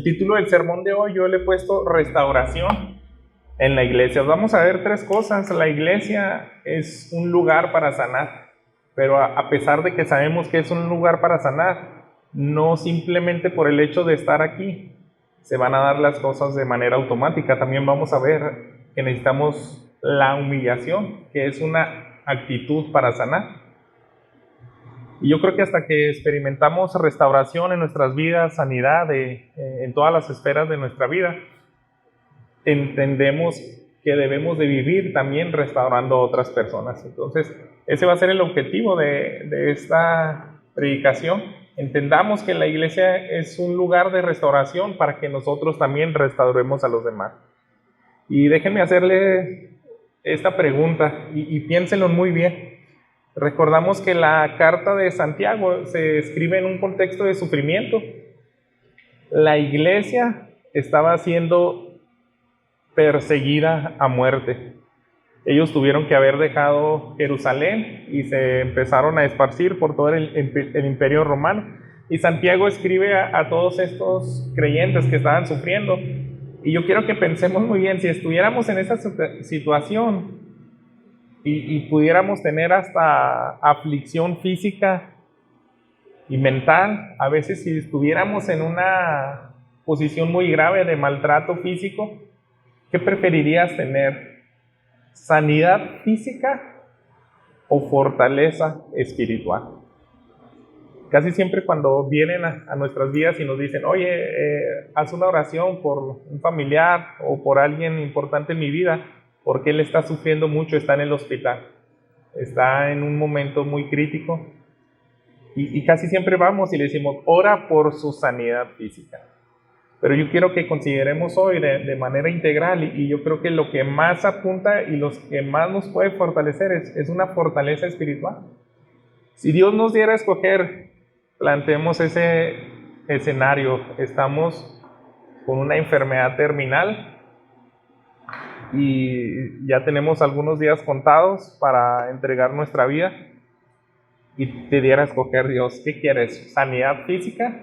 El título del sermón de hoy yo le he puesto Restauración en la iglesia. Vamos a ver tres cosas. La iglesia es un lugar para sanar, pero a pesar de que sabemos que es un lugar para sanar, no simplemente por el hecho de estar aquí se van a dar las cosas de manera automática. También vamos a ver que necesitamos la humillación, que es una actitud para sanar. Y yo creo que hasta que experimentamos restauración en nuestras vidas, sanidad en todas las esferas de nuestra vida, entendemos que debemos de vivir también restaurando a otras personas. Entonces, ese va a ser el objetivo de esta predicación. Entendamos que la iglesia es un lugar de restauración para que nosotros también restauremos a los demás. Y déjenme hacerle esta pregunta y piénsenlo muy bien. Recordamos que la carta de Santiago se escribe en un contexto de sufrimiento. La iglesia estaba siendo perseguida a muerte. Ellos tuvieron que haber dejado Jerusalén y se empezaron a esparcir por todo el imperio romano. Y Santiago escribe a todos estos creyentes que estaban sufriendo. Y yo quiero que pensemos muy bien, si estuviéramos en esa situación y pudiéramos tener hasta aflicción física y mental, a veces si estuviéramos en una posición muy grave de maltrato físico, ¿qué preferirías tener? ¿Sanidad física o fortaleza espiritual? Casi siempre cuando vienen a nuestras vidas y nos dicen, oye, haz una oración por un familiar o por alguien importante en mi vida, porque él está sufriendo mucho, está en el hospital, está en un momento muy crítico, y casi siempre vamos y le decimos, ora por su sanidad física. Pero yo quiero que consideremos hoy de manera integral, y yo creo que lo que más apunta y lo que más nos puede fortalecer es una fortaleza espiritual. Si Dios nos diera a escoger, planteemos ese escenario, estamos con una enfermedad terminal y ya tenemos algunos días contados para entregar nuestra vida, y te diera a escoger Dios, ¿qué quieres? ¿Sanidad física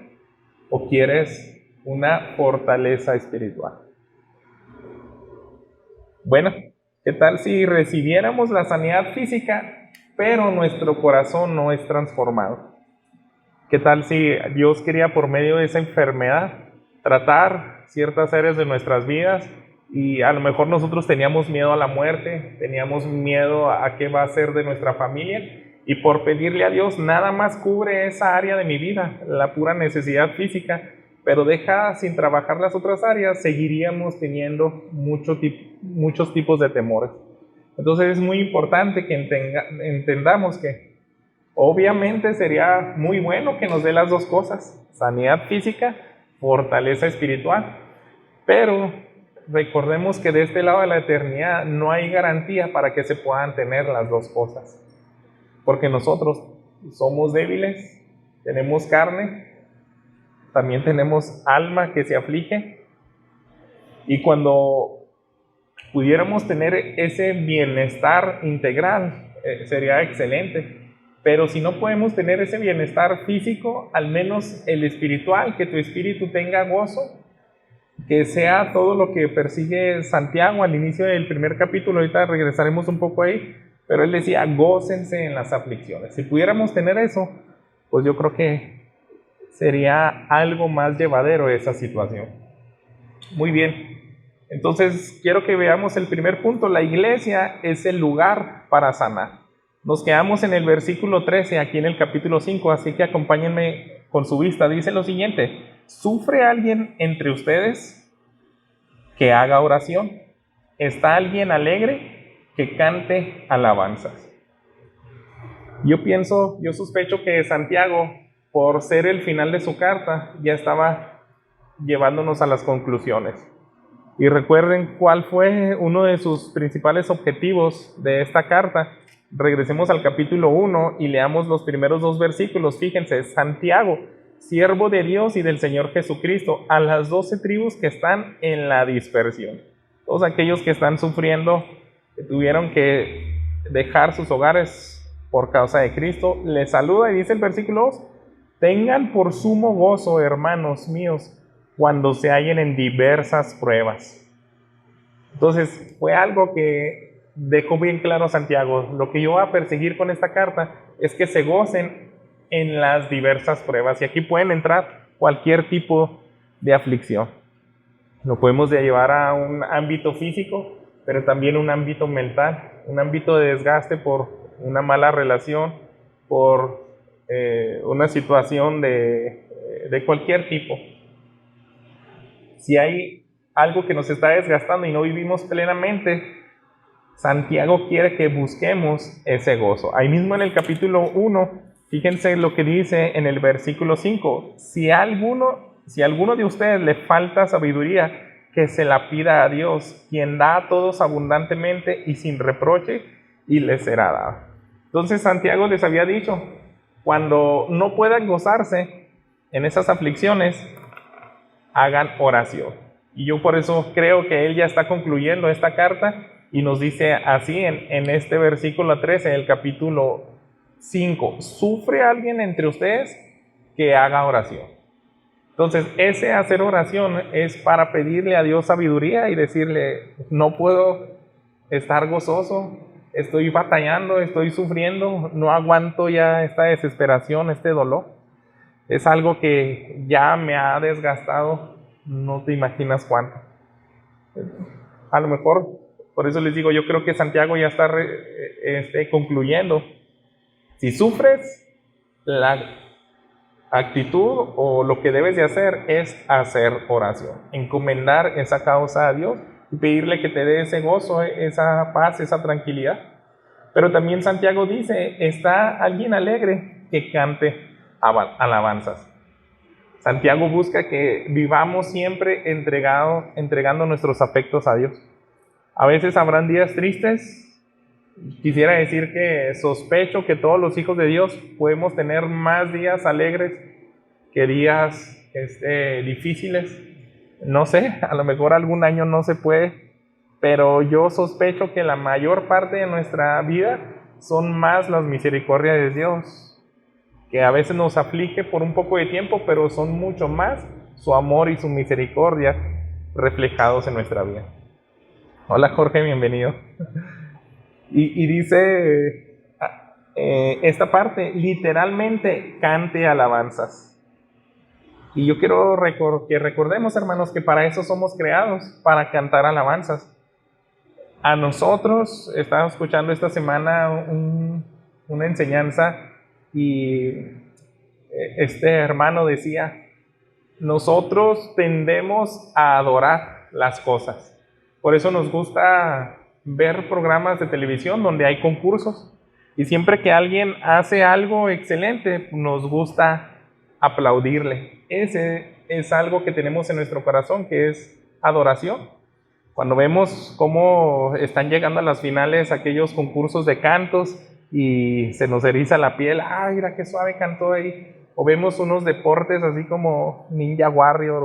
o quieres una fortaleza espiritual? Bueno, ¿qué tal si recibiéramos la sanidad física, pero nuestro corazón no es transformado? ¿Qué tal si Dios quería por medio de esa enfermedad tratar ciertas áreas de nuestras vidas? Y a lo mejor nosotros teníamos miedo a la muerte, teníamos miedo a qué va a ser de nuestra familia, y por pedirle a Dios nada más cubre esa área de mi vida, la pura necesidad física, pero deja sin trabajar las otras áreas, seguiríamos teniendo muchos tipos de temores. Entonces es muy importante que entendamos que obviamente sería muy bueno que nos dé las dos cosas, sanidad física, fortaleza espiritual, pero recordemos que de este lado de la eternidad no hay garantía para que se puedan tener las dos cosas, porque nosotros somos débiles, tenemos carne, también tenemos alma que se aflige, y cuando pudiéramos tener ese bienestar integral, sería excelente. Pero si no podemos tener ese bienestar físico, al menos el espiritual, que tu espíritu tenga gozo, que sea todo lo que persigue Santiago al inicio del primer capítulo. Ahorita regresaremos un poco ahí, pero él decía, gócense en las aflicciones. Si pudiéramos tener eso, pues yo creo que sería algo más llevadero esa situación. Muy bien, entonces quiero que veamos el primer punto. La iglesia es el lugar para sanar. Nos quedamos en el versículo 13, aquí en el capítulo 5, así que acompáñenme con su vista. Dice lo siguiente: ¿sufre alguien entre ustedes? Que haga oración. ¿Está alguien alegre? Que cante alabanzas. Yo sospecho que Santiago, por ser el final de su carta, ya estaba llevándonos a las conclusiones. Y recuerden cuál fue uno de sus principales objetivos de esta carta. Regresemos al capítulo 1 y leamos los primeros 2 versículos. Fíjense, Santiago, siervo de Dios y del Señor Jesucristo, a las 12 tribus que están en la dispersión. Todos aquellos que están sufriendo, que tuvieron que dejar sus hogares por causa de Cristo, les saluda y dice el versículo 2: tengan por sumo gozo, hermanos míos, cuando se hallen en diversas pruebas. Entonces, fue algo que dejó bien claro Santiago. Lo que yo voy a perseguir con esta carta es que se gocen en las diversas pruebas. Y aquí pueden entrar cualquier tipo de aflicción. Lo podemos llevar a un ámbito físico, pero también un ámbito mental, un ámbito de desgaste por una mala relación, por una situación de cualquier tipo. Si hay algo que nos está desgastando y no vivimos plenamente, Santiago quiere que busquemos ese gozo. Ahí mismo en el capítulo 1, fíjense lo que dice en el versículo 5. Si a alguno de ustedes le falta sabiduría, que se la pida a Dios, quien da a todos abundantemente y sin reproche, y les será dado. Entonces Santiago les había dicho, cuando no puedan gozarse en esas aflicciones, hagan oración. Y yo por eso creo que él ya está concluyendo esta carta y nos dice así en este versículo 13 del capítulo 5. ¿Sufre alguien entre ustedes? Que haga oración. Entonces, ese hacer oración es para pedirle a Dios sabiduría y decirle, no puedo estar gozoso, estoy batallando, estoy sufriendo, no aguanto ya esta desesperación, este dolor. Es algo que ya me ha desgastado, no te imaginas cuánto. A lo mejor, por eso les digo, yo creo que Santiago ya está concluyendo. Si sufres, la actitud o lo que debes de hacer es hacer oración, encomendar esa causa a Dios y pedirle que te dé ese gozo, esa paz, esa tranquilidad. Pero también Santiago dice, está alguien alegre que cante alabanzas. Santiago busca que vivamos siempre entregando nuestros afectos a Dios. A veces habrán días tristes. Quisiera decir que sospecho que todos los hijos de Dios podemos tener más días alegres que días difíciles. No sé, a lo mejor algún año no se puede, pero yo sospecho que la mayor parte de nuestra vida son más las misericordias de Dios, que a veces nos aflige por un poco de tiempo, pero son mucho más su amor y su misericordia reflejados en nuestra vida. Hola Jorge, bienvenido. Y dice esta parte, literalmente cante alabanzas. Y yo quiero que recordemos, hermanos, que para eso somos creados, para cantar alabanzas. A nosotros, estaba escuchando esta semana una enseñanza y este hermano decía, nosotros tendemos a adorar las cosas. Por eso nos gusta ver programas de televisión donde hay concursos y siempre que alguien hace algo excelente nos gusta aplaudirle. Ese es algo que tenemos en nuestro corazón, que es adoración. Cuando vemos cómo están llegando a las finales aquellos concursos de cantos y se nos eriza la piel, ¡ay, mira qué suave cantó ahí! O vemos unos deportes así como Ninja Warrior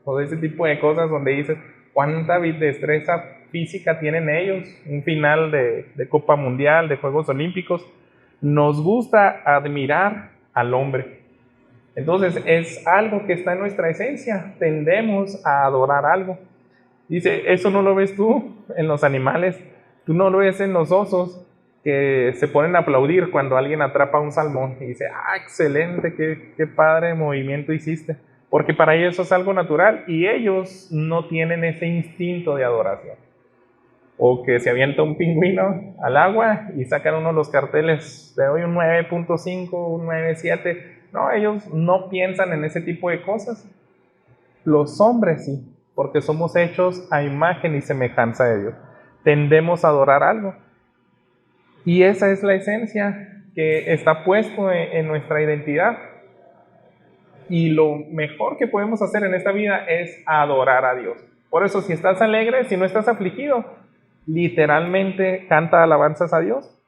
o ese tipo de cosas donde dices, ¿cuánta destreza física tienen ellos? Un final de Copa Mundial, de Juegos Olímpicos. Nos gusta admirar al hombre. Entonces es algo que está en nuestra esencia. Tendemos a adorar algo. Dice, eso no lo ves tú en los animales. Tú no lo ves en los osos que se ponen a aplaudir cuando alguien atrapa un salmón. Y dice, excelente, qué padre movimiento hiciste. Porque para ellos eso es algo natural y ellos no tienen ese instinto de adoración. O que se avienta un pingüino al agua y sacan uno de los carteles, te doy un 9.5, un 9.7. No, ellos no piensan en ese tipo de cosas. Los hombres sí, porque somos hechos a imagen y semejanza de Dios. Tendemos a adorar algo. Y esa es la esencia que está puesto en nuestra identidad. Y lo mejor que podemos hacer en esta vida es adorar a Dios. Por eso, si estás alegre, si no estás afligido, literalmente canta alabanzas a Dios.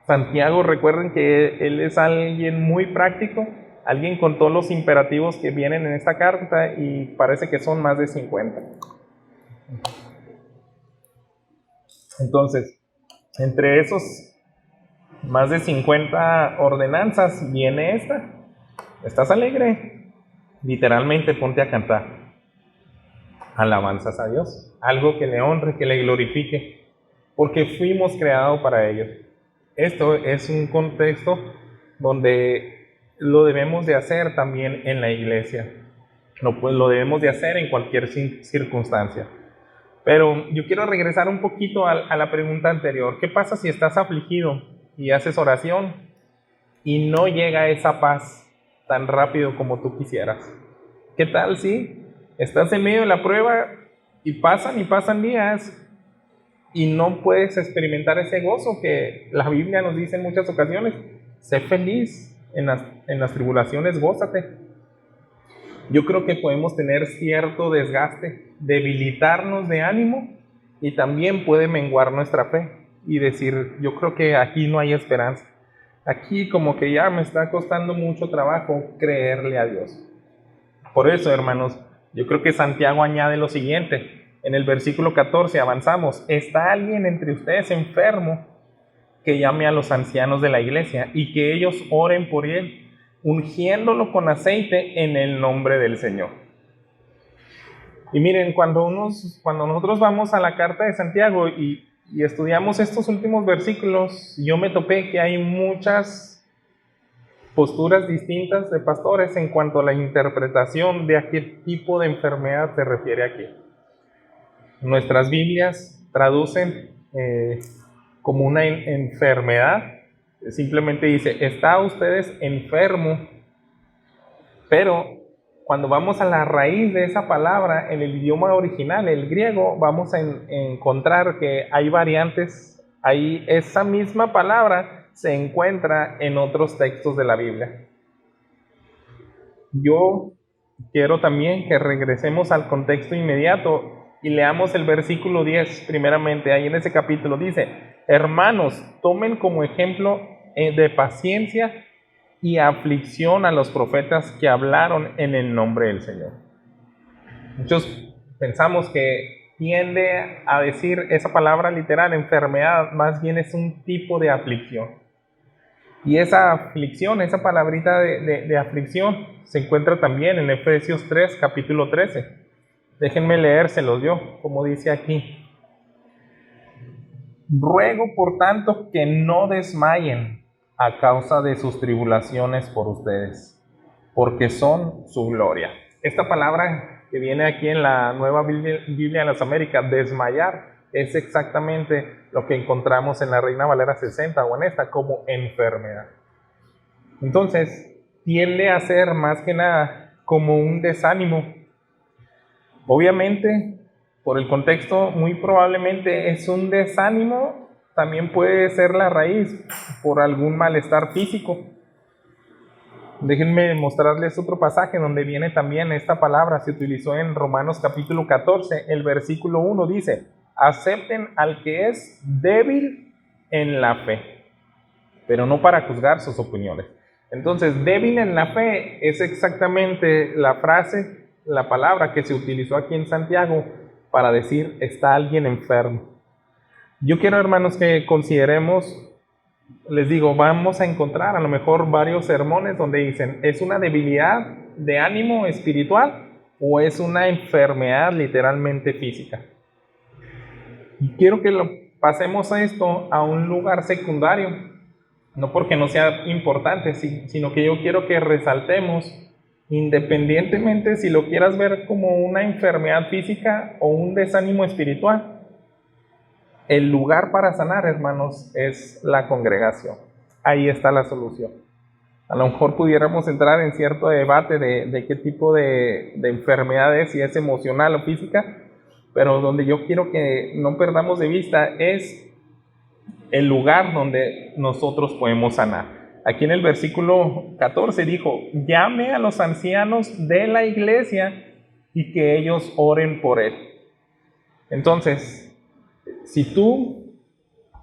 Santiago, recuerden que él es alguien muy práctico, alguien con todos los imperativos que vienen en esta carta y parece que son más de 50. Entonces, entre esos más de 50 ordenanzas viene esta. ¿Estás alegre? Literalmente ponte a cantar. alabanzas a Dios, algo que le honre, que le glorifique, porque fuimos creados para ello. Esto es un contexto donde lo debemos de hacer también en la iglesia. Pues lo debemos de hacer en cualquier circunstancia. Pero yo quiero regresar un poquito a la pregunta anterior. ¿Qué pasa si estás afligido y haces oración y no llega esa paz tan rápido como tú quisieras? ¿Qué tal si estás en medio de la prueba y pasan días y no puedes experimentar ese gozo que la Biblia nos dice en muchas ocasiones? Sé feliz en las tribulaciones, gózate. Yo creo que podemos tener cierto desgaste, debilitarnos de ánimo y también puede menguar nuestra fe y decir, yo creo que aquí no hay esperanza. Aquí como que ya me está costando mucho trabajo creerle a Dios. Por eso, hermanos, yo creo que Santiago añade lo siguiente. En el versículo 14 avanzamos. ¿Está alguien entre ustedes enfermo? Que llame a los ancianos de la iglesia y que ellos oren por él, ungiéndolo con aceite en el nombre del Señor. Y miren, cuando nosotros vamos a la carta de Santiago y estudiamos estos últimos versículos, yo me topé que hay muchas posturas distintas de pastores en cuanto a la interpretación de a qué tipo de enfermedad se refiere aquí. Nuestras Biblias traducen como una enfermedad, simplemente dice, está ustedes enfermo, pero cuando vamos a la raíz de esa palabra en el idioma original, el griego, vamos a encontrar que hay variantes, ahí esa misma palabra se encuentra en otros textos de la Biblia. Yo quiero también que regresemos al contexto inmediato y leamos el versículo 10 primeramente. Ahí en ese capítulo dice, hermanos, tomen como ejemplo de paciencia y aflicción a los profetas que hablaron en el nombre del Señor. Muchos pensamos que tiende a decir esa palabra literal, enfermedad, más bien es un tipo de aflicción. Y esa aflicción, esa palabrita de aflicción, se encuentra también en Efesios 3, capítulo 13. Déjenme leérselos yo, como dice aquí. Ruego, por tanto, que no desmayen a causa de sus tribulaciones por ustedes, porque son su gloria. Esta palabra que viene aquí en la Nueva Biblia de las Américas, desmayar, es exactamente lo que encontramos en la Reina Valera 60 o en esta como enfermedad. Entonces, tiende a ser más que nada como un desánimo. Obviamente, por el contexto, muy probablemente es un desánimo, también puede ser la raíz por algún malestar físico. Déjenme mostrarles otro pasaje donde viene también esta palabra, se utilizó en Romanos capítulo 14, el versículo 1 dice, acepten al que es débil en la fe, pero no para juzgar sus opiniones. Entonces, débil en la fe es exactamente la frase, la palabra que se utilizó aquí en Santiago para decir, está alguien enfermo. Yo quiero, hermanos, que consideremos, les digo, vamos a encontrar a lo mejor varios sermones donde dicen, ¿es una debilidad de ánimo espiritual o es una enfermedad literalmente física? Y quiero que lo pasemos a esto a un lugar secundario, no porque no sea importante, sino que yo quiero que resaltemos, independientemente si lo quieras ver como una enfermedad física o un desánimo espiritual, el lugar para sanar, hermanos, es la congregación. Ahí está la solución. A lo mejor pudiéramos entrar en cierto debate de qué tipo de enfermedad es, si es emocional o física, pero donde yo quiero que no perdamos de vista es el lugar donde nosotros podemos sanar. Aquí en el versículo 14 dijo, llame a los ancianos de la iglesia y que ellos oren por él. Entonces, si tú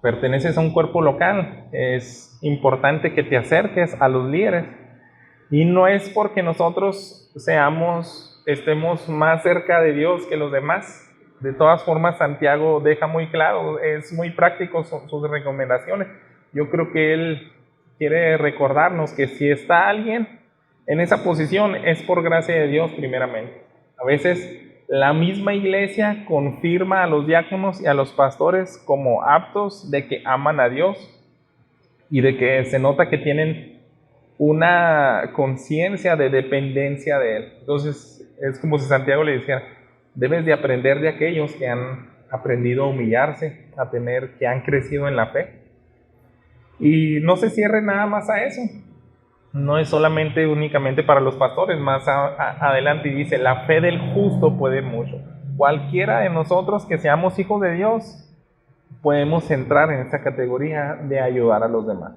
perteneces a un cuerpo local, es importante que te acerques a los líderes. Y no es porque nosotros estemos más cerca de Dios que los demás. De todas formas, Santiago deja muy claro, es muy práctico sus recomendaciones. Yo creo que él quiere recordarnos que si está alguien en esa posición es por gracia de Dios primeramente. A veces La misma iglesia confirma a los diáconos y a los pastores como aptos de que aman a Dios y de que se nota que tienen una conciencia de dependencia de Él. Entonces es como si Santiago le dijera, debes de aprender de aquellos que han aprendido a humillarse, que han crecido en la fe. Y no se cierre nada más a eso. No es solamente únicamente para los pastores, más adelante dice, la fe del justo puede mucho. Cualquiera de nosotros que seamos hijos de Dios, podemos entrar en esa categoría de ayudar a los demás.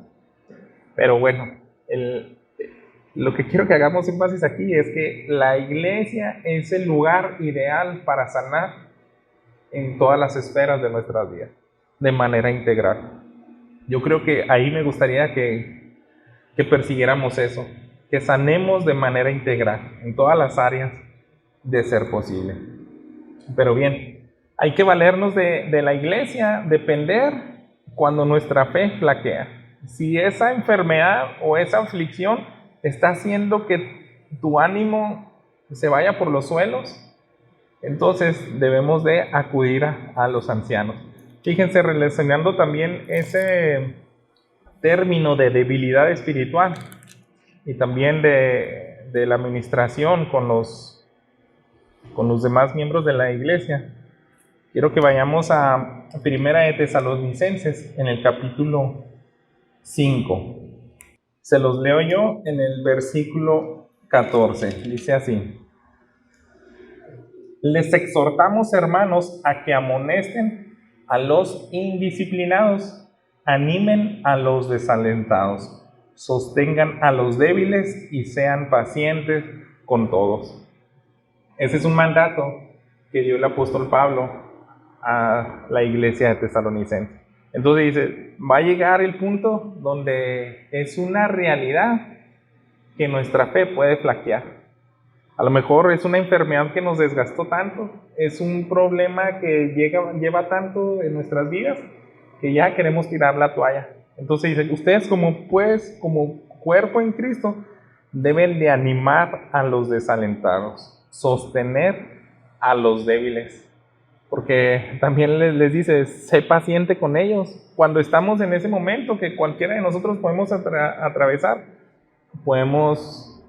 Pero bueno, lo que quiero que hagamos énfasis aquí es que la iglesia es el lugar ideal para sanar en todas las esferas de nuestras vidas, de manera integral. Yo creo que ahí me gustaría que persiguiéramos eso, que sanemos de manera integral en todas las áreas de ser posible. Pero bien, hay que valernos de la iglesia, depender cuando nuestra fe flaquea. Si esa enfermedad o esa aflicción está haciendo que tu ánimo se vaya por los suelos, entonces debemos de acudir a los ancianos. Fíjense, relacionando también ese término de debilidad espiritual y también de la administración con los demás miembros de la iglesia, quiero que vayamos a Primera de Tesalonicenses en el capítulo 5. Se los leo yo en el versículo 14. Dice así: les exhortamos, hermanos, a que amonesten a los indisciplinados, animen a los desalentados, sostengan a los débiles y sean pacientes con todos. Ese es un mandato que dio el apóstol Pablo a la iglesia de Tesalonicenses. Entonces dice, va a llegar el punto donde es una realidad que nuestra fe puede flaquear. A lo mejor es una enfermedad que nos desgastó tanto, es un problema que lleva tanto en nuestras vidas que ya queremos tirar la toalla. Entonces dice, ustedes como cuerpo en Cristo deben de animar a los desalentados, sostener a los débiles. Porque también les dice, sé paciente con ellos. Cuando estamos en ese momento que cualquiera de nosotros podemos atravesar, podemos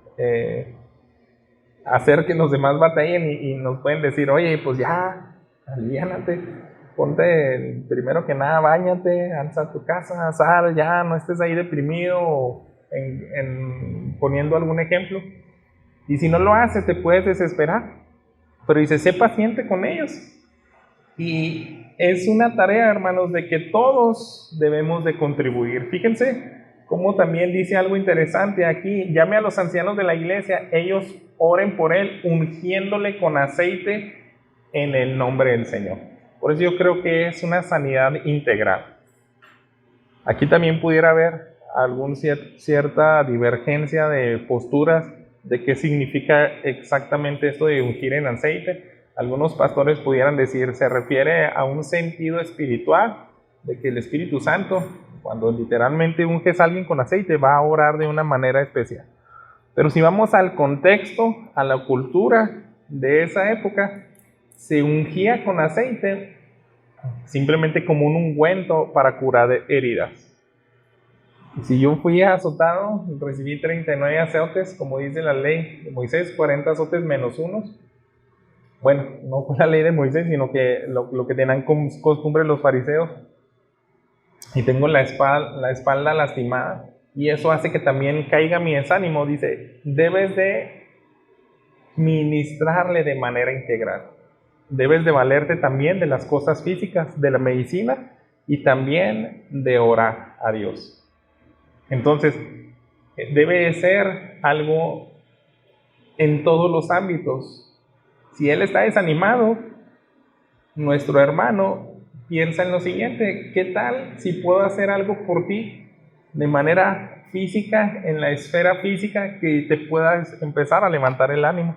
hacer que los demás batallen y nos pueden decir, oye, pues ya, aliviánate, ponte primero que nada, báñate, alza tu casa, sal, ya, no estés ahí deprimido, poniendo algún ejemplo. Y si no lo haces, te puedes desesperar. Pero dice, sé paciente con ellos. Y es una tarea, hermanos, de que todos debemos de contribuir. Fíjense cómo también dice algo interesante aquí. Llame a los ancianos de la iglesia, ellos oren por él, ungiéndole con aceite en el nombre del Señor. Por eso yo creo que es una sanidad integral. Aquí también pudiera haber cierta divergencia de posturas de qué significa exactamente esto de ungir en aceite. Algunos pastores pudieran decir, se refiere a un sentido espiritual, de que el Espíritu Santo, cuando literalmente unges a alguien con aceite, va a orar de una manera especial. Pero si vamos al contexto, a la cultura de esa época, se ungía con aceite simplemente como un ungüento para curar heridas. Y si yo fui azotado, recibí 39 azotes, como dice la ley de Moisés, 40 azotes menos unos. Bueno, no fue la ley de Moisés, sino que lo que tenían como costumbre los fariseos. Y tengo la espalda lastimada. Y eso hace que también caiga mi desánimo. Dice, debes de ministrarle de manera integral. Debes de valerte también de las cosas físicas, de la medicina y también de orar a Dios. Entonces, debe de ser algo en todos los ámbitos. Si él está desanimado, nuestro hermano piensa en lo siguiente, ¿qué tal si puedo hacer algo por ti de manera física, en la esfera física, que te puedas empezar a levantar el ánimo?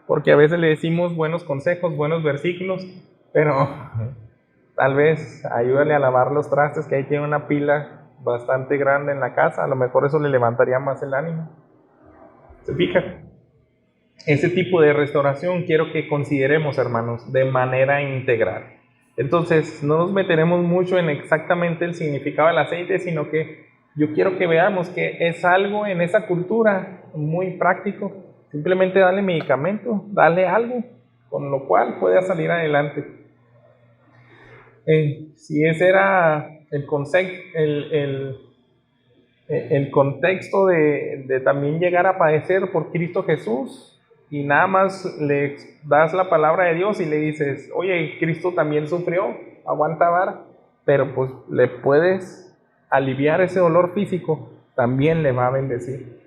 Porque a veces le decimos buenos consejos, buenos versículos, pero tal vez ayúdale a lavar los trastes, que ahí tiene una pila bastante grande en la casa, a lo mejor eso le levantaría más el ánimo. ¿Se fijan? ese tipo de restauración quiero que consideremos, hermanos, de manera integral. Entonces, no nos meteremos mucho en exactamente el significado del aceite, sino que yo quiero que veamos que es algo en esa cultura muy práctico. Simplemente dale medicamento, dale algo con lo cual pueda salir adelante. Si ese era el contexto de también llegar a padecer por Cristo Jesús, y nada más le das la palabra de Dios y le dices, oye, Cristo también sufrió, aguanta vara, pero pues le puedes aliviar ese dolor físico, también le va a bendecir.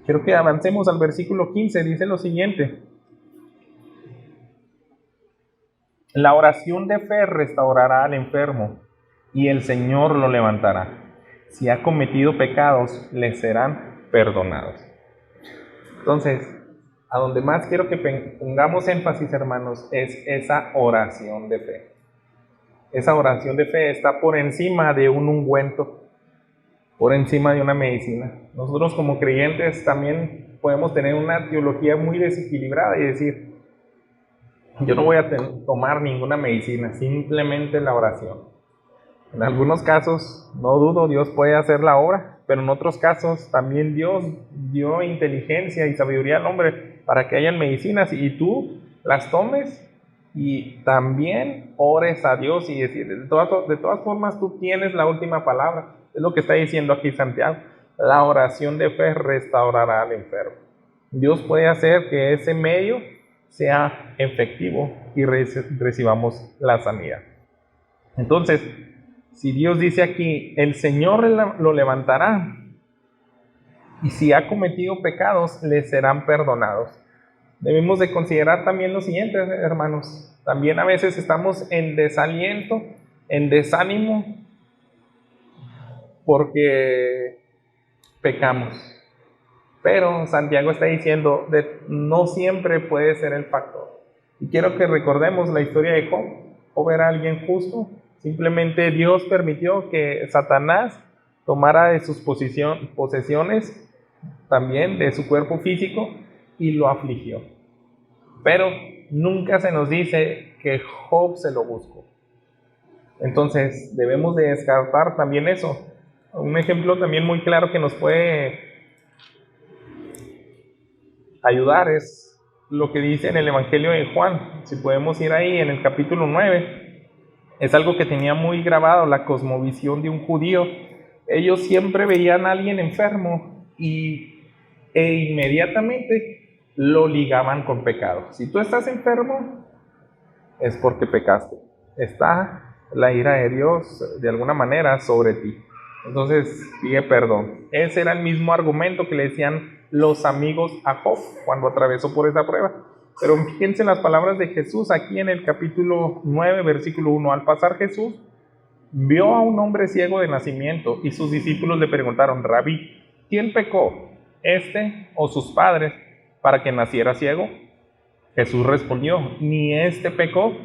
Quiero que avancemos al versículo 15, dice lo siguiente: la oración de fe restaurará al enfermo y el Señor lo levantará. Si ha cometido pecados, le serán perdonados. Entonces, a donde más quiero que pongamos énfasis, hermanos, es esa oración de fe. Esa oración de fe está por encima de un ungüento, por encima de una medicina. Nosotros como creyentes también podemos tener una teología muy desequilibrada y decir, yo no voy a tomar ninguna medicina, simplemente la oración. En algunos casos, no dudo, Dios puede hacer la obra, pero en otros casos también Dios dio inteligencia y sabiduría al hombre para que hayan medicinas y tú las tomes y también ores a Dios y decir, de todas formas tú tienes la última palabra. Es lo que está diciendo aquí Santiago. La oración de fe restaurará al enfermo. Dios puede hacer que ese medio sea efectivo y recibamos la sanidad. Entonces, si Dios dice aquí, el Señor lo levantará, y si ha cometido pecados, le serán perdonados. Debemos de considerar también lo siguiente, hermanos. También a veces estamos en desaliento, en desánimo, porque pecamos. Pero Santiago está diciendo, no siempre puede ser el factor. Y quiero que recordemos la historia de Job. Job era alguien justo. Simplemente Dios permitió que Satanás tomara de sus posesiones, también de su cuerpo físico, y lo afligió. Pero nunca se nos dice que Job se lo buscó. Entonces debemos de descartar también eso. Un ejemplo también muy claro que nos puede ayudar es lo que dice en el Evangelio de Juan. Si podemos ir ahí en el capítulo 9. Es algo que tenía muy grabado la cosmovisión de un judío. Ellos siempre veían a alguien enfermo e inmediatamente lo ligaban con pecado. Si tú estás enfermo, es porque pecaste. Está la ira de Dios de alguna manera sobre ti. Entonces pide perdón. Ese era el mismo argumento que le decían los amigos a Job cuando atravesó por esa prueba. Pero fíjense las palabras de Jesús aquí en el capítulo 9, versículo 1. Al pasar Jesús, vio a un hombre ciego de nacimiento y sus discípulos le preguntaron, Rabí, ¿quién pecó, este o sus padres, para que naciera ciego? Jesús respondió, ni este pecó,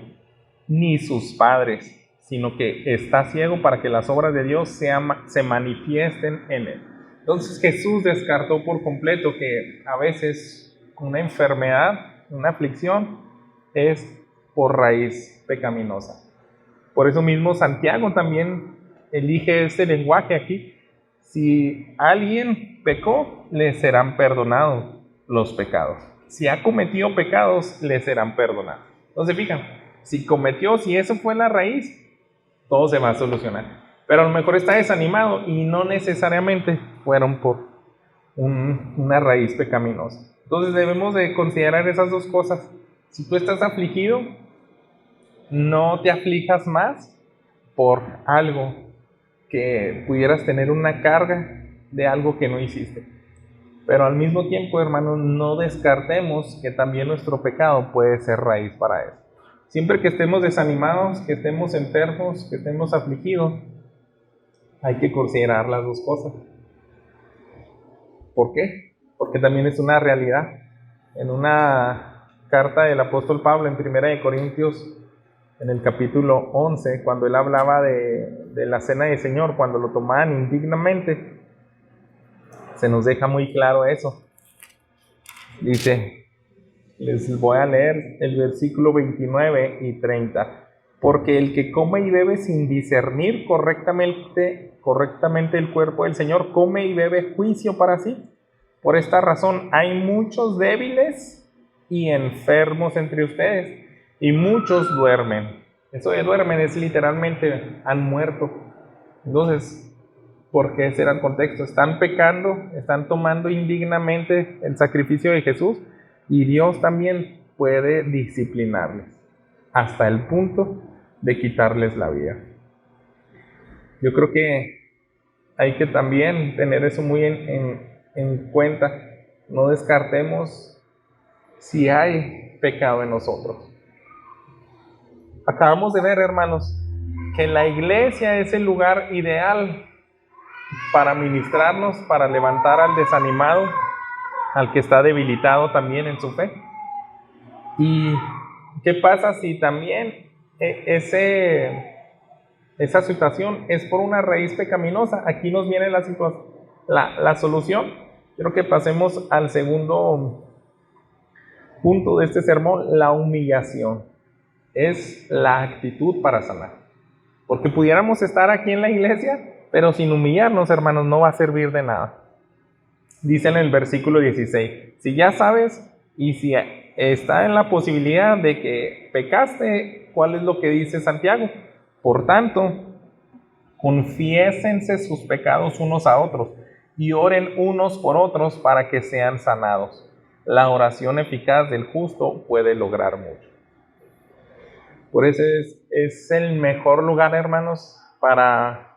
ni sus padres, sino que está ciego para que las obras de Dios se manifiesten en él. Entonces Jesús descartó por completo que a veces una enfermedad, una aflicción, es por raíz pecaminosa. Por eso mismo Santiago también elige este lenguaje aquí. Si alguien pecó, le serán perdonados los pecados. Si ha cometido pecados, le serán perdonados. Entonces, fijan, si eso fue la raíz, todo se va a solucionar. Pero a lo mejor está desanimado y no necesariamente fueron por una raíz pecaminosa. Entonces debemos de considerar esas dos cosas. Si tú estás afligido, no te aflijas más por algo que pudieras tener una carga de algo que no hiciste. Pero al mismo tiempo, hermanos, no descartemos que también nuestro pecado puede ser raíz para eso. Siempre que estemos desanimados, que estemos enfermos, que estemos afligidos, hay que considerar las dos cosas. ¿Por qué? Porque también es una realidad. En una carta del apóstol Pablo en 1 Corintios, en el capítulo 11, cuando él hablaba de la cena del Señor, cuando lo tomaban indignamente, se nos deja muy claro eso. Dice, Les voy a leer el versículo 29 y 30. Porque el que come y bebe sin discernir correctamente el cuerpo del Señor, come y bebe juicio para sí. Por esta razón hay muchos débiles y enfermos entre ustedes, y muchos duermen. Eso de duermen es literalmente han muerto. Entonces, ¿por qué será el contexto? Están pecando, están tomando indignamente el sacrificio de Jesús, y Dios también puede disciplinarles hasta el punto de quitarles la vida. Yo creo que hay que también tener eso muy en cuenta. No descartemos si hay pecado en nosotros. Acabamos de ver, hermanos, que la iglesia es el lugar ideal para ministrarnos, para levantar al desanimado, al que está debilitado también en su fe. ¿Y qué pasa si también esa situación es por una raíz pecaminosa? Aquí nos viene la solución. Quiero que pasemos al segundo punto de este sermón, la humillación. Es la actitud para sanar. Porque pudiéramos estar aquí en la iglesia, pero sin humillarnos, hermanos, no va a servir de nada. Dice en el versículo 16, si ya sabes y si está en la posibilidad de que pecaste, ¿cuál es lo que dice Santiago? Por tanto, confiésense sus pecados unos a otros y oren unos por otros para que sean sanados. La oración eficaz del justo puede lograr mucho. Por eso es el mejor lugar, hermanos, para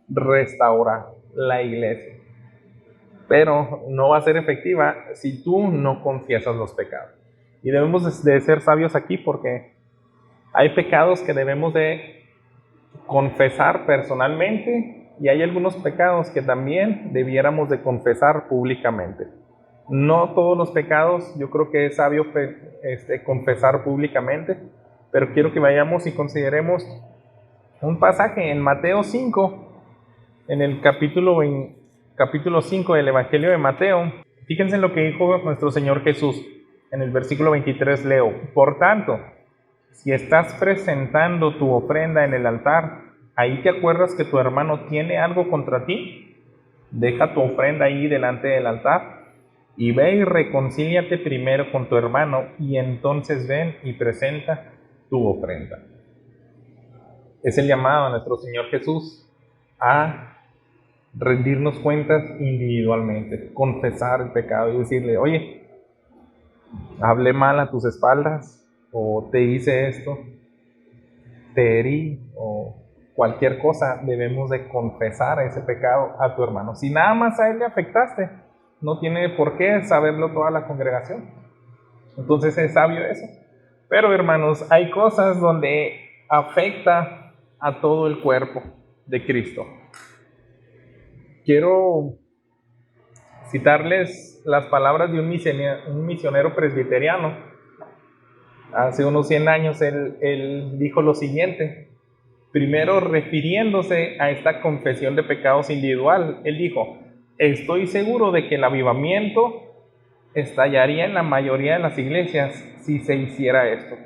restaurar la iglesia. Pero no va a ser efectiva si tú no confiesas los pecados. Y debemos de ser sabios aquí, porque hay pecados que debemos de confesar personalmente, y hay algunos pecados que también debiéramos de confesar públicamente. No todos los pecados yo creo que es sabio confesar públicamente, pero quiero que vayamos y consideremos un pasaje en Mateo 5, en el capítulo 5 del Evangelio de Mateo. Fíjense en lo que dijo nuestro Señor Jesús. En el versículo 23 leo: por tanto, si estás presentando tu ofrenda en el altar, ahí te acuerdas que tu hermano tiene algo contra ti, deja tu ofrenda ahí delante del altar y ve y reconcíliate primero con tu hermano, y entonces ven y presenta tu ofrenda. Es el llamado a nuestro Señor Jesús a rendirnos cuentas individualmente, confesar el pecado y decirle: oye, hablé mal a tus espaldas, o te hice esto, te herí, o cualquier cosa. Debemos de confesar ese pecado a tu hermano. Si nada más a él le afectaste, no tiene por qué saberlo toda la congregación. Entonces es sabio eso. Pero, hermanos, hay cosas donde afecta a todo el cuerpo de Cristo. Quiero citarles las palabras de un misionero presbiteriano. Hace unos 100 años él dijo lo siguiente. Primero, refiriéndose a esta confesión de pecados individual, él dijo: estoy seguro de que el avivamiento estallaría en la mayoría de las iglesias si se hiciera esto,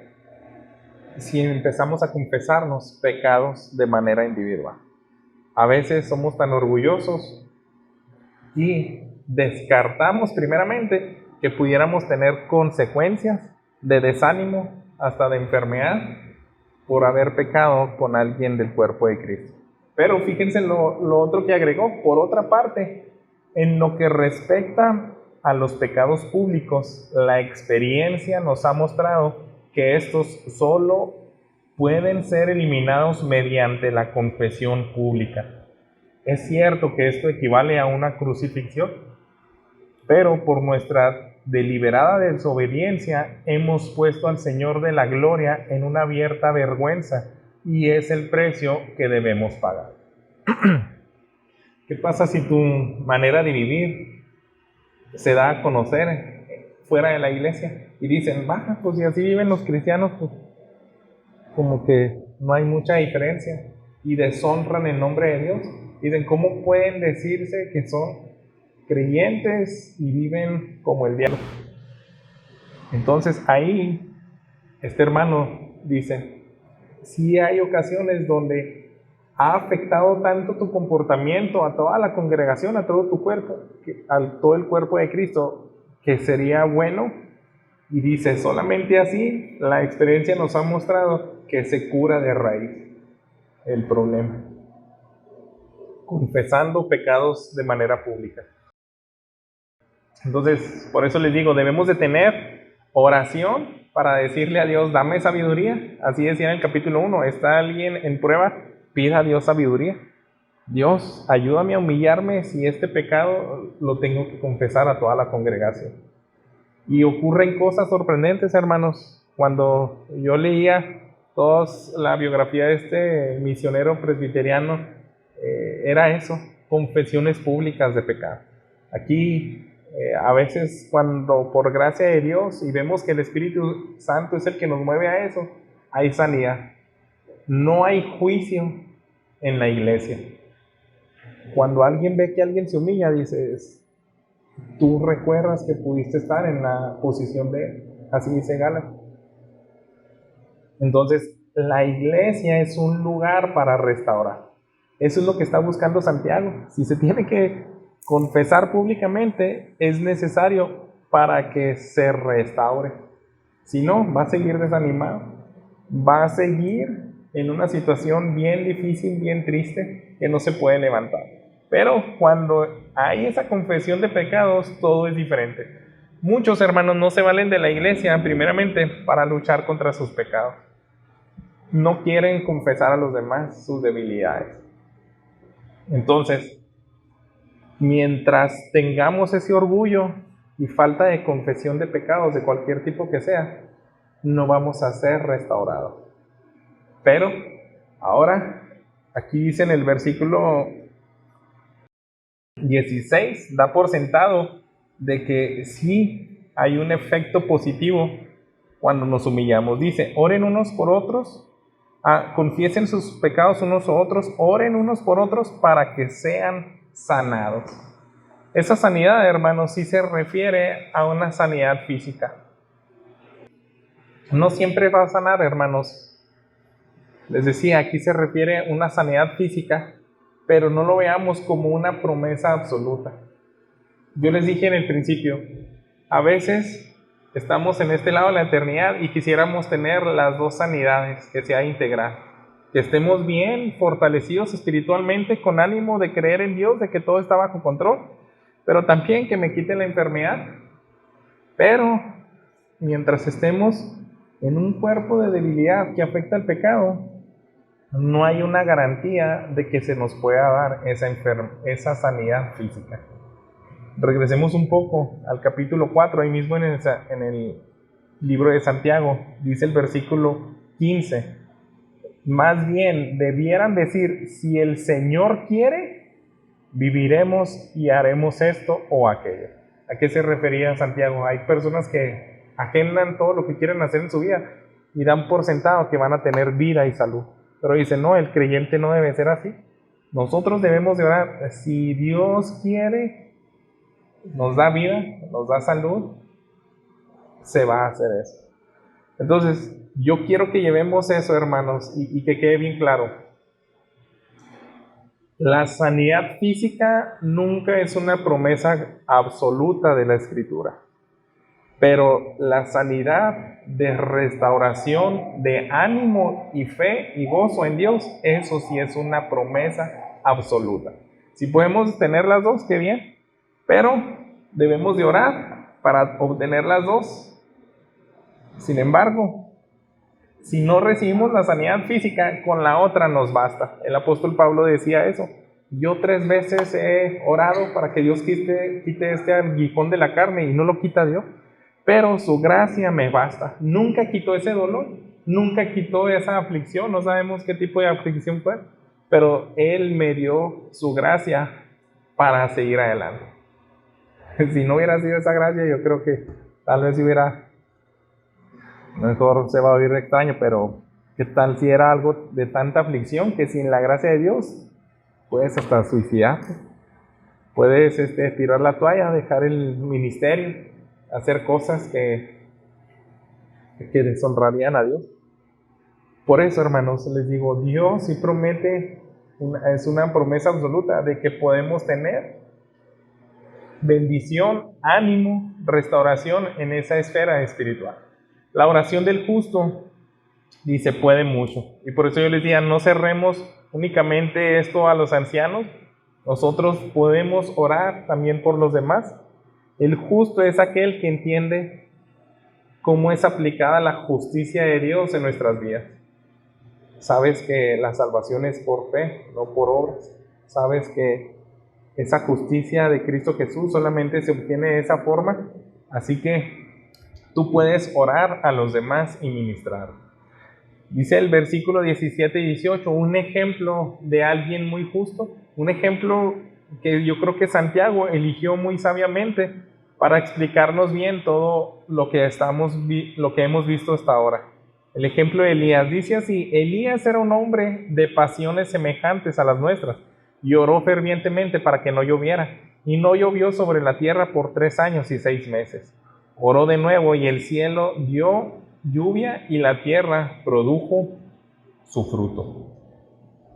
si empezamos a confesarnos pecados de manera individual. A veces somos tan orgullosos y descartamos primeramente que pudiéramos tener consecuencias de desánimo, hasta de enfermedad, por haber pecado con alguien del cuerpo de Cristo. Pero fíjense lo otro que agregó. Por otra parte, en lo que respecta a los pecados públicos, la experiencia nos ha mostrado que estos solo pueden ser eliminados mediante la confesión pública. Es cierto que esto equivale a una crucifixión, pero por nuestra deliberada desobediencia hemos puesto al Señor de la gloria en una abierta vergüenza, y es el precio que debemos pagar. ¿Qué pasa si tu manera de vivir se da a conocer fuera de la iglesia? Y dicen: baja, pues si así viven los cristianos, pues como que no hay mucha diferencia, y deshonran el nombre de Dios. Dicen: ¿cómo pueden decirse que son creyentes y viven como el diablo? Entonces ahí, este hermano dice, sí hay ocasiones donde ha afectado tanto tu comportamiento a toda la congregación, a todo tu cuerpo, a todo el cuerpo de Cristo, que sería bueno. Y dice, solamente así la experiencia nos ha mostrado que se cura de raíz el problema, confesando pecados de manera pública. Entonces, por eso les digo, debemos de tener oración para decirle a Dios, dame sabiduría. Así decía en el capítulo 1, ¿está alguien en prueba? Pida a Dios sabiduría. Dios, ayúdame a humillarme si este pecado lo tengo que confesar a toda la congregación. Y ocurren cosas sorprendentes, hermanos. Cuando yo leía toda la biografía de este misionero presbiteriano, era eso, confesiones públicas de pecado. Aquí, a veces cuando por gracia de Dios y vemos que el Espíritu Santo es el que nos mueve a eso, hay sanidad. No hay juicio en la iglesia. Cuando alguien ve que alguien se humilla, dices, tú recuerdas que pudiste estar en la posición de él. Así dice Gálatas. Entonces, la iglesia es un lugar para restaurar. Eso es lo que está buscando Santiago. Si se tiene que confesar públicamente, es necesario para que se restaure. Si no, va a seguir desanimado. Va a seguir en una situación bien difícil, bien triste, que no se puede levantar. Pero cuando hay esa confesión de pecados, todo es diferente. Muchos hermanos no se valen de la iglesia, primeramente, para luchar contra sus pecados. No quieren confesar a los demás sus debilidades. Entonces, mientras tengamos ese orgullo y falta de confesión de pecados de cualquier tipo que sea, no vamos a ser restaurados. Pero ahora, aquí dice en el versículo 16, da por sentado de que sí hay un efecto positivo cuando nos humillamos. Dice, oren unos por otros, confiesen sus pecados unos a otros, oren unos por otros para que sean sanados. Esa sanidad, hermanos, sí se refiere a una sanidad física. No siempre va a sanar, hermanos. Les decía, aquí se refiere a una sanidad física, pero no lo veamos como una promesa absoluta. Yo les dije en el principio, a veces estamos en este lado de la eternidad y quisiéramos tener las dos sanidades, que sea integral. Que estemos bien fortalecidos espiritualmente, con ánimo de creer en Dios, de que todo está bajo control, pero también que me quite la enfermedad. Pero mientras estemos en un cuerpo de debilidad que afecta al pecado, no hay una garantía de que se nos pueda dar esa sanidad física. Regresemos un poco al capítulo 4, ahí mismo en el libro de Santiago, dice el versículo 15, más bien debieran decir, si el Señor quiere, viviremos y haremos esto o aquello. ¿A qué se refería Santiago? Hay personas que agendan todo lo que quieren hacer en su vida y dan por sentado que van a tener vida y salud. Pero dice, no, el creyente no debe ser así. Nosotros debemos de orar, si Dios quiere, nos da vida, nos da salud, se va a hacer eso. Entonces, yo quiero que llevemos eso, hermanos, y que quede bien claro. La sanidad física nunca es una promesa absoluta de la Escritura. Pero la sanidad de restauración de ánimo y fe y gozo en Dios, eso sí es una promesa absoluta. Si podemos tener las dos, qué bien, pero debemos de orar para obtener las dos. Sin embargo, si no recibimos la sanidad física, con la otra nos basta. El apóstol Pablo decía eso. Yo 3 veces he orado para que Dios quite este aguijón de la carne y no lo quita Dios. Pero su gracia me basta. Nunca quitó ese dolor, nunca quitó esa aflicción, no sabemos qué tipo de aflicción fue, pero Él me dio su gracia para seguir adelante. Si no hubiera sido esa gracia, yo creo que tal vez mejor se va a oír extraño, pero ¿qué tal si era algo de tanta aflicción que sin la gracia de Dios puedes hasta suicidarte? Puedes tirar la toalla, dejar el ministerio, hacer cosas que que deshonrarían a Dios. Por eso, hermanos, les digo, Dios sí promete, es una promesa absoluta de que podemos tener bendición, ánimo, restauración en esa esfera espiritual. La oración del justo dice puede mucho. Y por eso yo les decía, no cerremos únicamente esto a los ancianos. Nosotros podemos orar también por los demás. El justo es aquel que entiende cómo es aplicada la justicia de Dios en nuestras vidas. Sabes que la salvación es por fe, no por obras. Sabes que esa justicia de Cristo Jesús solamente se obtiene de esa forma. Así que tú puedes orar a los demás y ministrar. Dice el versículo 17 y 18, un ejemplo de alguien muy justo, un ejemplo que yo creo que Santiago eligió muy sabiamente para explicarnos bien todo lo que hemos visto hasta ahora. El ejemplo de Elías dice así: Elías era un hombre de pasiones semejantes a las nuestras y oró fervientemente para que no lloviera, y no llovió sobre la tierra por 3 años y 6 meses. Oró de nuevo y el cielo dio lluvia y la tierra produjo su fruto.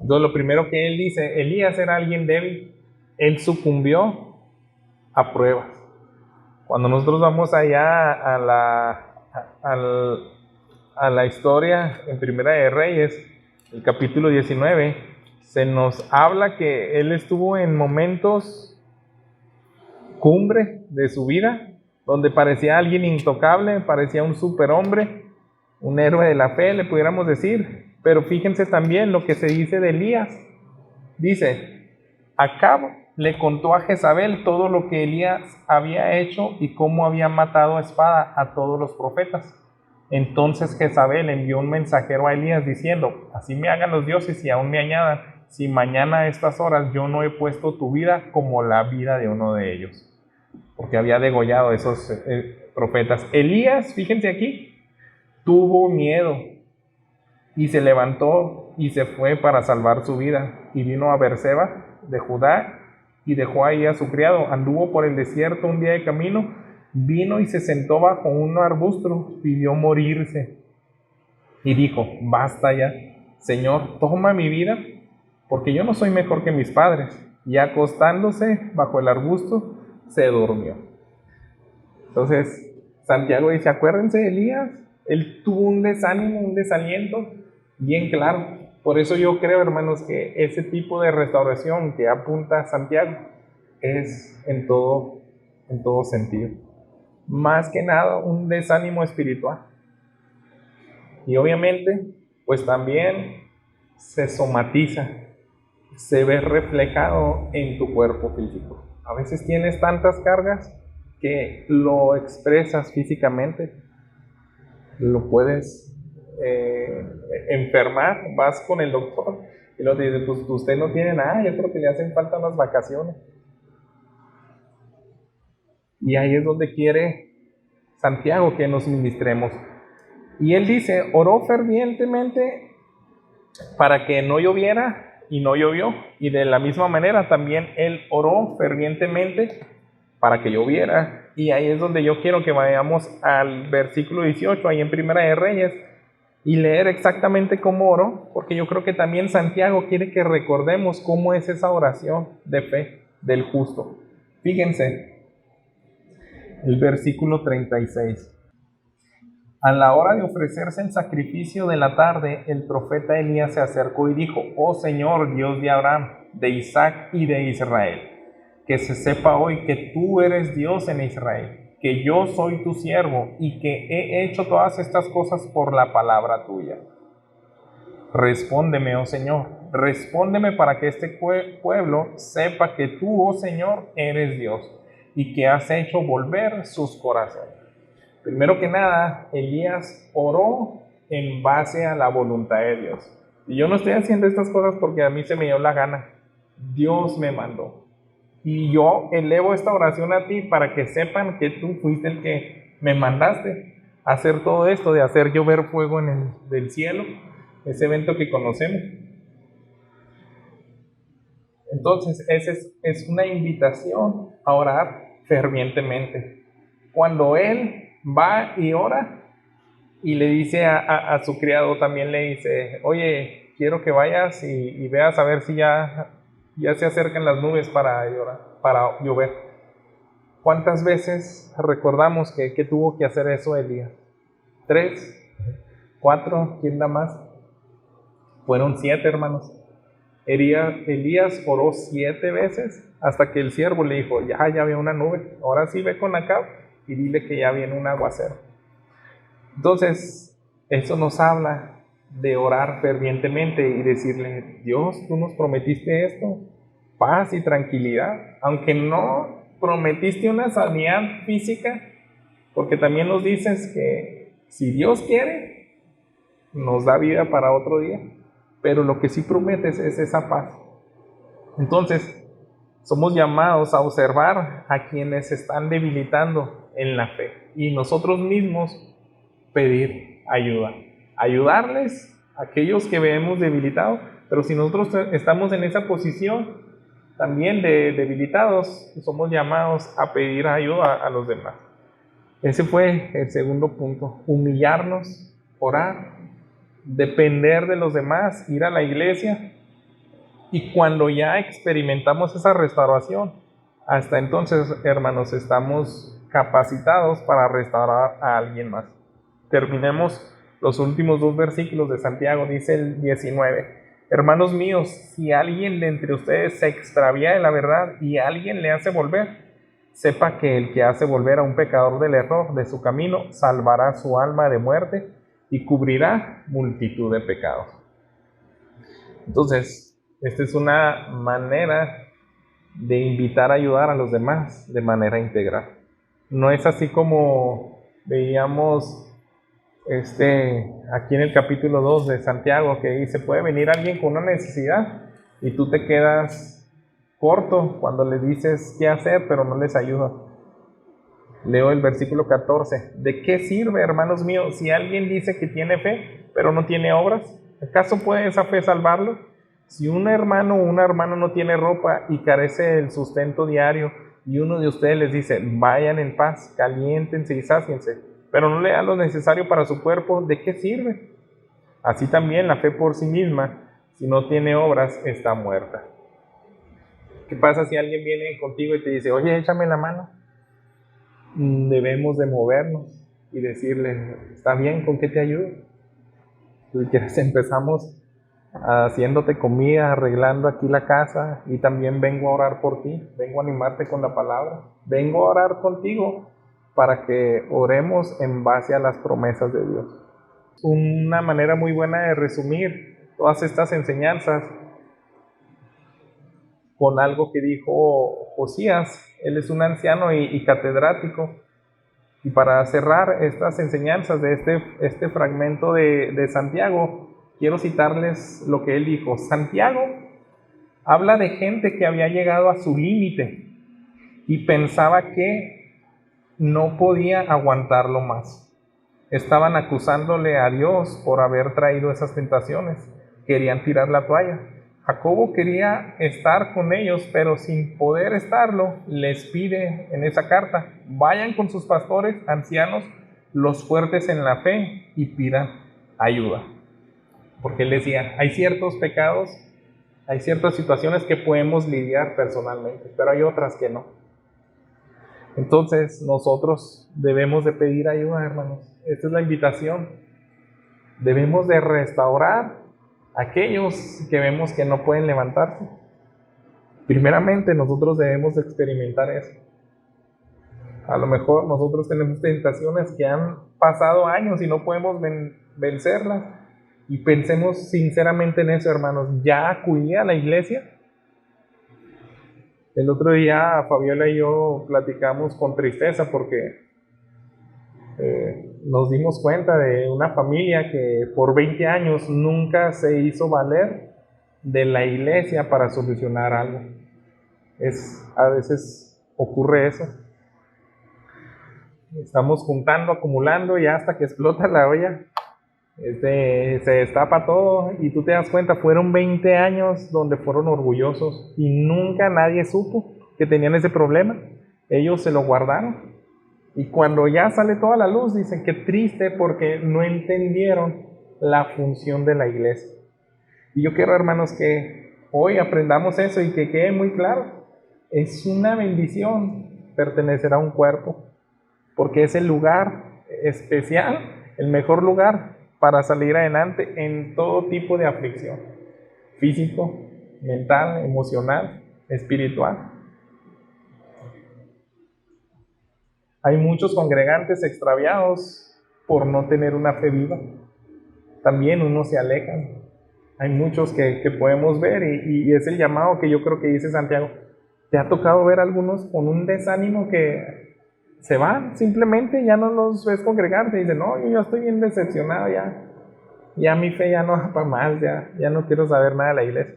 Entonces lo primero que él dice, Elías era alguien débil, él sucumbió a pruebas. Cuando nosotros vamos allá a la historia en Primera de Reyes, el capítulo 19, se nos habla que él estuvo en momentos cumbre de su vida, donde parecía alguien intocable, parecía un superhombre, un héroe de la fe, le pudiéramos decir. Pero fíjense también lo que se dice de Elías. Dice, Acab le contó a Jezabel todo lo que Elías había hecho y cómo había matado a espada a todos los profetas. Entonces Jezabel envió un mensajero a Elías diciendo, así me hagan los dioses y aún me añadan, si mañana a estas horas yo no he puesto tu vida como la vida de uno de ellos. Porque había degollado a esos profetas. Elías, fíjense aquí, tuvo miedo y se levantó y se fue para salvar su vida. Y vino a Berseba de Judá y dejó ahí a su criado. Anduvo por el desierto un día de camino, vino y se sentó bajo un arbusto, pidió morirse. Y dijo, basta ya, Señor, toma mi vida, porque yo no soy mejor que mis padres. Y acostándose bajo el arbusto, se durmió. Entonces, Santiago dice, acuérdense de Elías, él tuvo un desánimo, un desaliento bien claro. Por eso yo creo, hermanos, que ese tipo de restauración que apunta Santiago es en todo sentido. Más que nada, un desánimo espiritual. Y obviamente, pues también se somatiza, se ve reflejado en tu cuerpo físico. A veces tienes tantas cargas que lo expresas físicamente, lo puedes enfermar, vas con el doctor y lo dice, pues usted no tiene nada, yo creo que le hacen falta unas vacaciones. Y ahí es donde quiere Santiago que nos ministremos. Y él dice, oró fervientemente para que no lloviera y no llovió. Y de la misma manera también él oró fervientemente para que lloviera. Y ahí es donde yo quiero que vayamos al versículo 18, ahí en Primera de Reyes, y leer exactamente cómo oró, porque yo creo que también Santiago quiere que recordemos cómo es esa oración de fe del justo. Fíjense, el versículo 36. A la hora de ofrecerse el sacrificio de la tarde, el profeta Elías se acercó y dijo, oh Señor, Dios de Abraham, de Isaac y de Israel, que se sepa hoy que tú eres Dios en Israel, que yo soy tu siervo y que he hecho todas estas cosas por la palabra tuya. Respóndeme, oh Señor, respóndeme para que este pueblo sepa que tú, oh Señor, eres Dios y que has hecho volver sus corazones. Primero que nada, Elías oró en base a la voluntad de Dios. Y yo no estoy haciendo estas cosas porque a mí se me dio la gana. Dios me mandó. Y yo elevo esta oración a ti para que sepan que tú fuiste el que me mandaste a hacer todo esto, de hacer llover fuego del cielo, ese evento que conocemos. Entonces, esa es una invitación a orar fervientemente. Cuando él va y ora, y le dice a su criado, también le dice, oye, quiero que vayas y veas a ver si ya se acercan las nubes para llover. ¿Cuántas veces recordamos que tuvo que hacer eso Elías? 3, 4, ¿quién da más? Fueron 7, hermanos. Elías oró 7 veces hasta que el siervo le dijo, ya había una nube, ahora sí ve con Acab y dile que ya viene un aguacero. Entonces, eso nos habla de orar fervientemente y decirle, Dios, tú nos prometiste esto, paz y tranquilidad, aunque no prometiste una sanidad física, porque también nos dices que si Dios quiere, nos da vida para otro día, pero lo que sí prometes es esa paz. Entonces, somos llamados a observar a quienes se están debilitando en la fe y nosotros mismos pedir ayuda, ayudarles a aquellos que vemos debilitados, pero si nosotros estamos en esa posición también de debilitados, somos llamados a pedir ayuda a los demás. Ese fue el segundo punto, humillarnos, orar, depender de los demás, ir a la iglesia, y cuando ya experimentamos esa restauración, hasta entonces, hermanos, estamos capacitados para restaurar a alguien más. Terminemos los últimos 2 versículos de Santiago, dice el 19. Hermanos míos, si alguien de entre ustedes se extravía de la verdad y alguien le hace volver, sepa que el que hace volver a un pecador del error de su camino, salvará su alma de muerte y cubrirá multitud de pecados. Entonces, esta es una manera de invitar a ayudar a los demás de manera integral. No es así como veíamos aquí en el capítulo 2 de Santiago, que dice, puede venir alguien con una necesidad y tú te quedas corto cuando le dices qué hacer, pero no les ayuda. Leo el versículo 14. ¿De qué sirve, hermanos míos, si alguien dice que tiene fe, pero no tiene obras? ¿Acaso puede esa fe salvarlo? Si un hermano o una hermana no tiene ropa y carece del sustento diario, y uno de ustedes les dice, vayan en paz, caliéntense y sáciense, pero no le dan lo necesario para su cuerpo, ¿de qué sirve? Así también la fe por sí misma, si no tiene obras, está muerta. ¿Qué pasa si alguien viene contigo y te dice, oye, échame la mano? Debemos de movernos y decirle, está bien, ¿con qué te ayudo? Si quieres, empezamos haciéndote comida, arreglando aquí la casa, y también vengo a orar por ti, vengo a animarte con la palabra, vengo a orar contigo para que oremos en base a las promesas de Dios. Una manera muy buena de resumir todas estas enseñanzas con algo que dijo Josías. Él es un anciano y catedrático, y para cerrar estas enseñanzas de este fragmento de Santiago, quiero citarles lo que él dijo. Santiago habla de gente que había llegado a su límite y pensaba que no podía aguantarlo más. Estaban acusándole a Dios por haber traído esas tentaciones. Querían tirar la toalla. Jacobo quería estar con ellos, pero sin poder estarlo, les pide en esa carta, vayan con sus pastores ancianos, los fuertes en la fe, y pidan ayuda. Porque él decía, hay ciertos pecados, hay ciertas situaciones que podemos lidiar personalmente, pero hay otras que no. Entonces nosotros debemos de pedir ayuda, hermanos. Esta es la invitación. Debemos de restaurar a aquellos que vemos que no pueden levantarse. Primeramente nosotros debemos de experimentar eso. A lo mejor nosotros tenemos tentaciones que han pasado años y no podemos vencerlas. Y pensemos sinceramente en eso, hermanos. ¿Ya acudí a la iglesia? El otro día Fabiola y yo platicamos con tristeza porque nos dimos cuenta de una familia que por 20 años nunca se hizo valer de la iglesia para solucionar algo. A veces ocurre eso. Estamos juntando, acumulando, y hasta que explota la olla, se destapa todo y tú te das cuenta, fueron 20 años donde fueron orgullosos y nunca nadie supo que tenían ese problema. Ellos se lo guardaron Y cuando ya sale toda la luz, dicen que triste porque no entendieron la función de la iglesia. Y yo quiero, hermanos, que hoy aprendamos eso y que quede muy claro. Es una bendición pertenecer a un cuerpo, porque es el lugar especial, el mejor lugar para salir adelante en todo tipo de aflicción, físico, mental, emocional, espiritual. Hay muchos congregantes extraviados por no tener una fe viva. También unos se alejan. Hay muchos que podemos ver y es el llamado que yo creo que dice Santiago. ¿Te ha tocado ver algunos con un desánimo que se van simplemente, ya no los ves congregantes? Dicen, no, yo ya estoy bien decepcionado, ya mi fe ya no va para más, ya no quiero saber nada de la iglesia.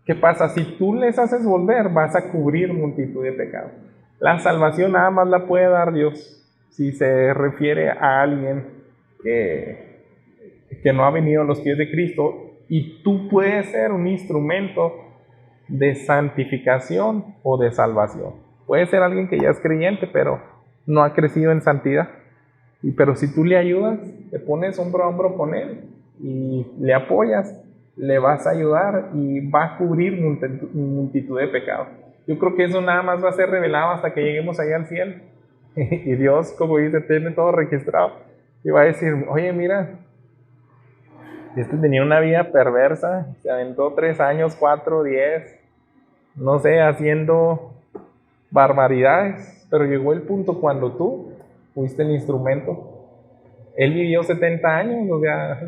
¿Qué pasa? Si tú les haces volver, vas a cubrir multitud de pecados. La salvación nada más la puede dar Dios. Si se refiere a alguien que no ha venido a los pies de Cristo, y tú puedes ser un instrumento de santificación o de salvación. Puede ser alguien que ya es creyente, pero no ha crecido en santidad. Pero si tú le ayudas, te pones hombro a hombro con él y le apoyas, le vas a ayudar y va a cubrir multitud de pecados. Yo creo que eso nada más va a ser revelado hasta que lleguemos allá al cielo. Y Dios, como dice, tiene todo registrado. Y va a decir, oye, mira, este tenía una vida perversa, se aventó 3 años, 4, 10, no sé, haciendo barbaridades, pero llegó el punto cuando tú fuiste el instrumento. Él vivió 70 años, o sea,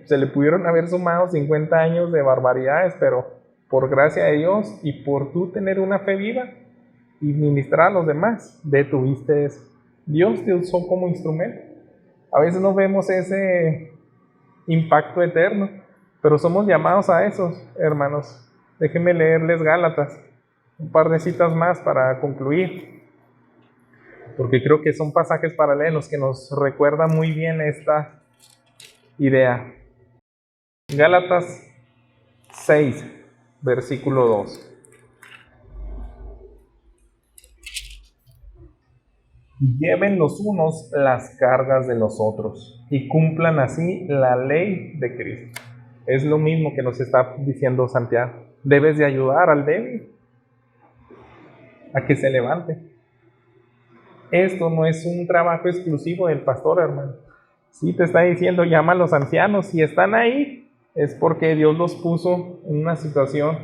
se le pudieron haber sumado 50 años de barbaridades, pero por gracia de Dios y por tú tener una fe viva y ministrar a los demás, detuviste eso. Dios te usó como instrumento. A veces no vemos ese impacto eterno, pero somos llamados a esos, hermanos. Déjenme leerles Gálatas, un par de citas más para concluir, porque creo que son pasajes paralelos que nos recuerdan muy bien esta idea. Gálatas 6, versículo 2. Lleven los unos las cargas de los otros y cumplan así la ley de Cristo. Es lo mismo que nos está diciendo Santiago. Debes de ayudar al débil a que se levante. Esto no es un trabajo exclusivo del pastor, hermano. Sí te está diciendo, llama a los ancianos. Si están ahí, es porque Dios los puso en una situación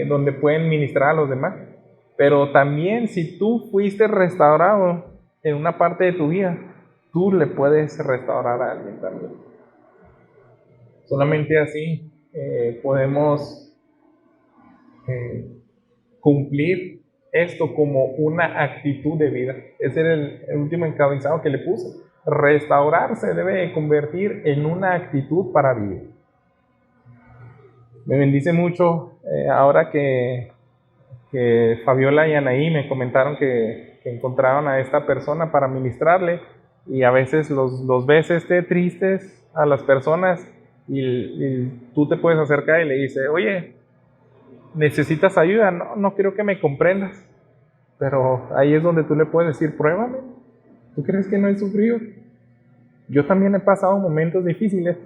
donde pueden ministrar a los demás. Pero también si tú fuiste restaurado en una parte de tu vida, tú le puedes restaurar a alguien también. Solamente así podemos cumplir esto como una actitud de vida. Ese era el último encabezado que le puse. Restaurar se debe convertir en una actitud para vivir. Me bendice mucho ahora que Fabiola y Anaí me comentaron que encontraron a esta persona para ministrarle, y a veces los ves tristes a las personas y tú te puedes acercar y le dices, oye, ¿necesitas ayuda? No creo que me comprendas. Pero ahí es donde tú le puedes decir, pruébame. ¿Tú crees que no he sufrido? Yo también he pasado momentos difíciles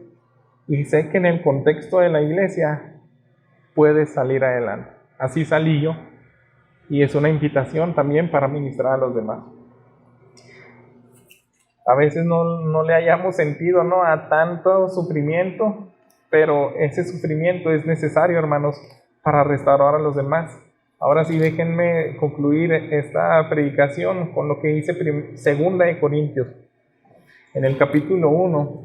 y sé que en el contexto de la iglesia puedes salir adelante. Así salí yo, y es una invitación también para ministrar a los demás. A veces no le hayamos sentido, ¿no?, a tanto sufrimiento, pero ese sufrimiento es necesario, hermanos, para restaurar a los demás. Ahora sí, déjenme concluir esta predicación con lo que dice 2 de Corintios. En el capítulo 1,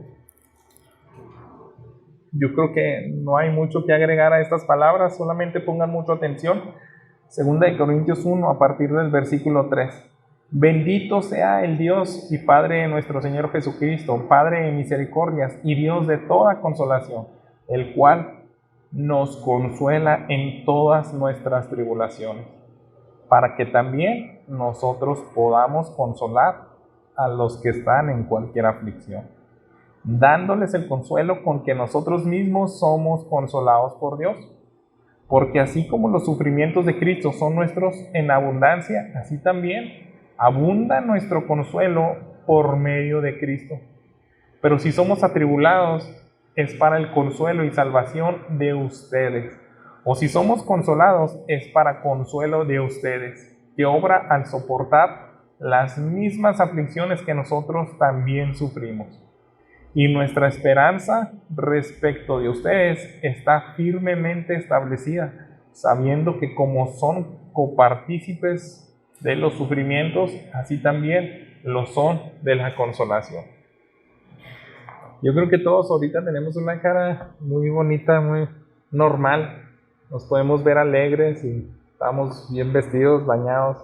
yo creo que no hay mucho que agregar a estas palabras, solamente pongan mucha atención. 2 de Corintios 1, a partir del versículo 3. Bendito sea el Dios y Padre de nuestro Señor Jesucristo, Padre de misericordias y Dios de toda consolación, el cual nos consuela en todas nuestras tribulaciones, para que también nosotros podamos consolar a los que están en cualquier aflicción, dándoles el consuelo con que nosotros mismos somos consolados por Dios. Porque así como los sufrimientos de Cristo son nuestros en abundancia, así también abunda nuestro consuelo por medio de Cristo. Pero si somos atribulados, es para el consuelo y salvación de ustedes. O si somos consolados, es para consuelo de ustedes, que obra al soportar las mismas aflicciones que nosotros también sufrimos. Y nuestra esperanza respecto de ustedes está firmemente establecida, sabiendo que como son copartícipes de los sufrimientos, así también lo son de la consolación. Yo creo que todos ahorita tenemos una cara muy bonita, muy normal. Nos podemos ver alegres y estamos bien vestidos, bañados.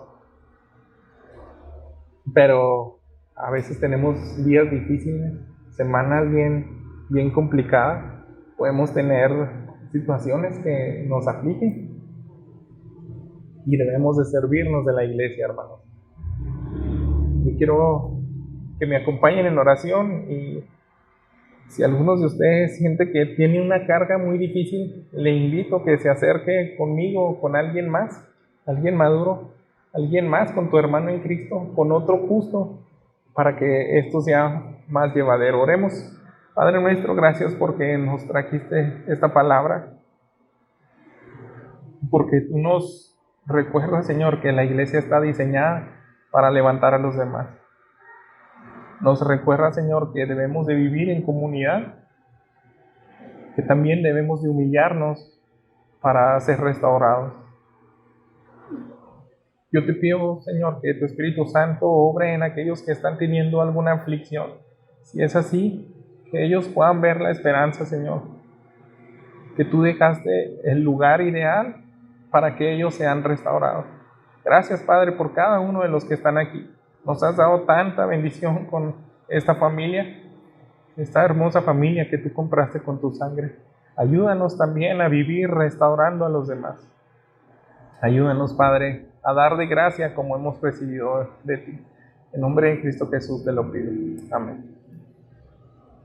Pero a veces tenemos días difíciles, semanas bien complicadas. Podemos tener situaciones que nos afligen y debemos de servirnos de la iglesia, hermanos. Yo quiero que me acompañen en oración, y si algunos de ustedes siente que tiene una carga muy difícil, le invito a que se acerque conmigo o con alguien más, alguien maduro, alguien más, con tu hermano en Cristo, con otro justo, para que esto sea más llevadero. Oremos. Padre nuestro, gracias porque nos trajiste esta palabra, porque tú nos recuerdas, Señor, que la iglesia está diseñada para levantar a los demás. Nos recuerda, Señor, que debemos de vivir en comunidad, que también debemos de humillarnos para ser restaurados. Yo te pido, Señor, que tu Espíritu Santo obre en aquellos que están teniendo alguna aflicción. Si es así, que ellos puedan ver la esperanza, Señor, que tú dejaste el lugar ideal para que ellos sean restaurados. Gracias, Padre, por cada uno de los que están aquí. Nos has dado tanta bendición con esta familia, esta hermosa familia que tú compraste con tu sangre. Ayúdanos también a vivir restaurando a los demás. Ayúdanos, Padre, a dar de gracia como hemos recibido de ti. En nombre de Cristo Jesús te lo pido. Amén.